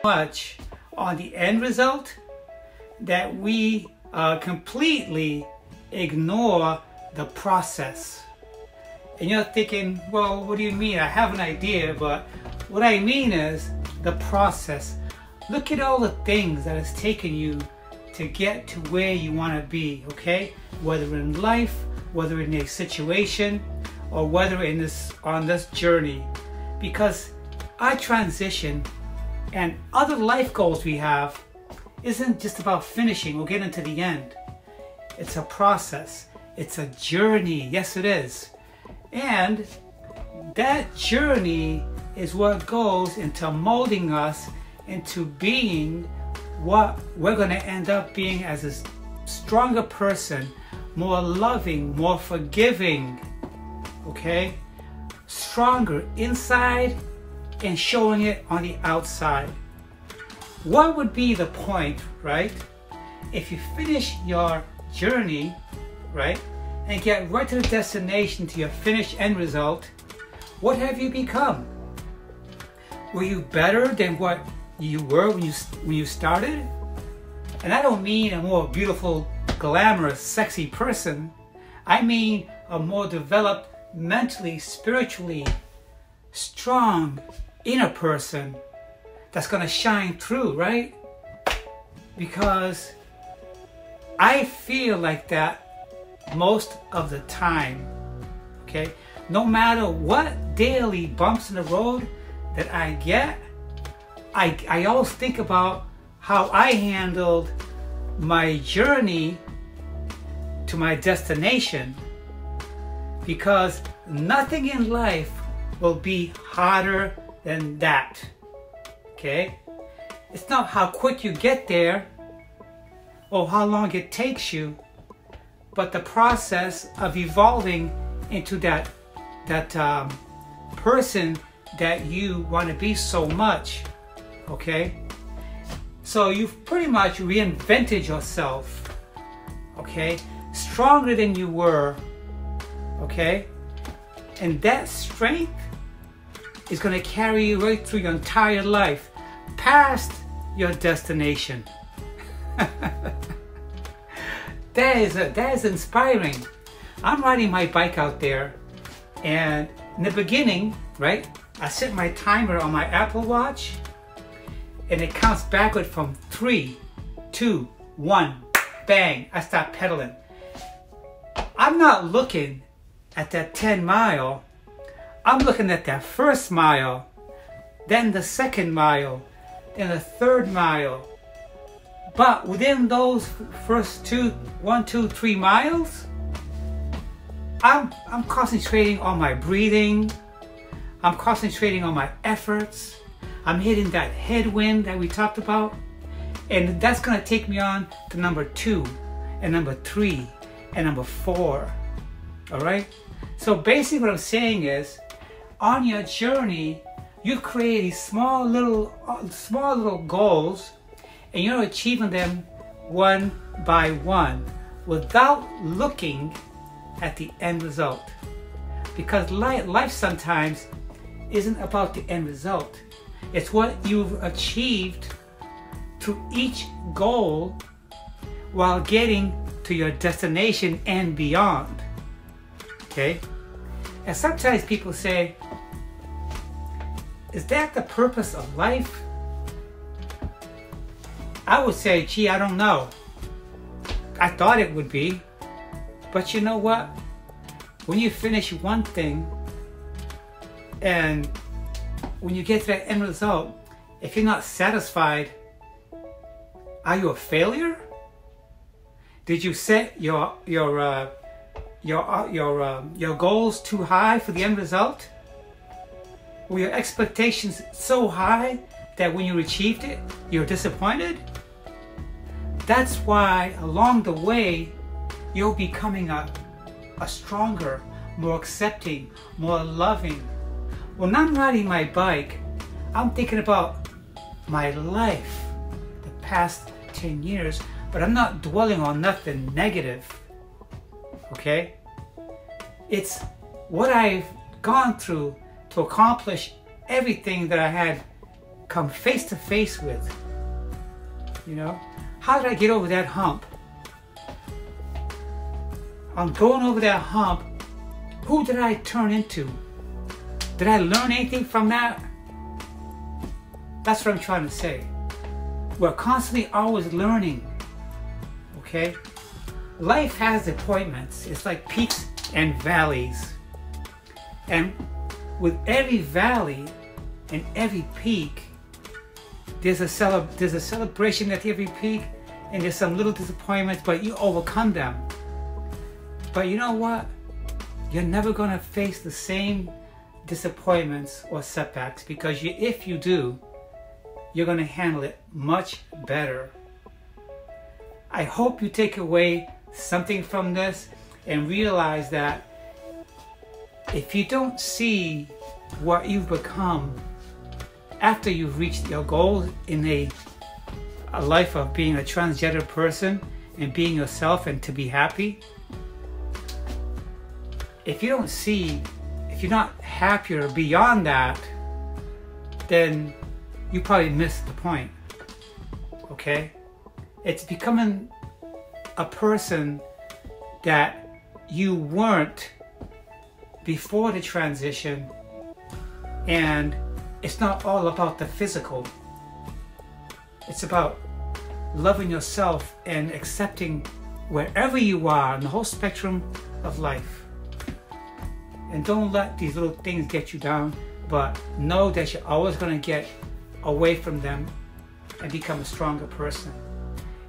much on the end result that we completely ignore the process. And you're thinking, well, what do you mean? I have an idea, but what I mean is the process. Look at all the things that it's taken you to get to where you want to be, okay? Whether in life, whether in a situation, or whether on this journey. Because our transition and other life goals we have isn't just about finishing or getting to the end. It's a process. It's a journey. Yes, it is. And that journey is what goes into molding us into being what we're going to end up being as a stronger person, more loving, more forgiving, okay? Stronger inside and showing it on the outside. What would be the point, right? If you finish your journey, right, and get right to the destination, to your finished end result, what have you become? Were you better than what you were when you started? And I don't mean a more beautiful, glamorous, sexy person. I mean a more developed, mentally, spiritually strong inner person that's going to shine through, right? Because I feel like that most of the time, okay? No matter what daily bumps in the road that I get, I always think about how I handled my journey to my destination, because nothing in life will be harder than that, okay? It's not how quick you get there or how long it takes you, but the process of evolving into that person that you want to be so much, okay? So you've pretty much reinvented yourself, okay? Stronger than you were, okay? And that strength is going to carry you right through your entire life, past your destination. That is inspiring. I'm riding my bike out there, and in the beginning, right, I set my timer on my Apple Watch, and it counts backward from 3, 2, 1, bang, I start pedaling. I'm not looking at that 10 mile, I'm looking at that first mile, then the second mile, then the third mile. But within those first 1, 2, 3 miles, I'm concentrating on my breathing, I'm concentrating on my efforts, I'm hitting that headwind that we talked about, and that's going to take me on to number 2, and number 3, and number 4, all right? So basically what I'm saying is, on your journey, you create these small little goals, and you're achieving them one by one without looking at the end result. Because life sometimes isn't about the end result. It's what you've achieved through each goal while getting to your destination and beyond. Okay? And sometimes people say, is that the purpose of life? I would say, gee, I don't know. I thought it would be. But you know what? When you finish one thing, and when you get to that end result, if you're not satisfied, are you a failure? Did you set your goals too high for the end result? Were your expectations so high that when you achieved it, you're disappointed? That's why along the way, you're becoming a stronger, more accepting, more loving. When I'm riding my bike, I'm thinking about my life, the past 10 years, but I'm not dwelling on nothing negative, okay? It's what I've gone through to accomplish everything that I had come face to face with. You know, how did I get over that hump? On going over that hump, who did I turn into? Did I learn anything from that? That's what I'm trying to say. We're constantly always learning, okay? Life has appointments. It's like peaks and valleys. And with every valley and every peak, there's a celebration at every peak, and there's some little disappointments, but you overcome them. But you know what? You're never gonna face the same disappointments or setbacks, because if you do, you're gonna handle it much better. I hope you take away something from this and realize that if you don't see what you've become after you've reached your goals in a life of being a transgender person and being yourself and to be happy, if you don't see, if you're not happier beyond that, then you probably missed the point, okay? It's becoming a person that you weren't before the transition, and it's not all about the physical. It's about loving yourself and accepting wherever you are in the whole spectrum of life. And don't let these little things get you down, but know that you're always going to get away from them and become a stronger person.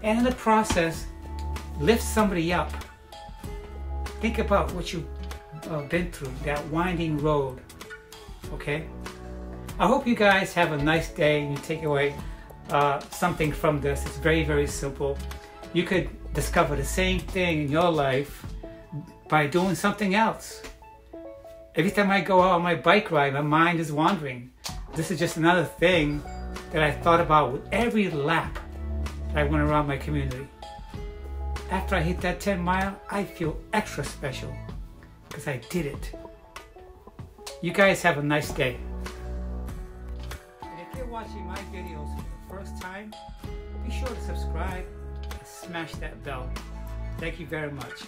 And in the process, lift somebody up. Think about what you've been through, that winding road, okay? I hope you guys have a nice day and you take away something from this. It's very, very simple. You could discover the same thing in your life by doing something else. Every time I go out on my bike ride, my mind is wandering. This is just another thing that I thought about with every lap that I went around my community. After I hit that 10 mile, I feel extra special because I did it. You guys have a nice day. And if you're watching my videos for the first time, be sure to subscribe and smash that bell. Thank you very much.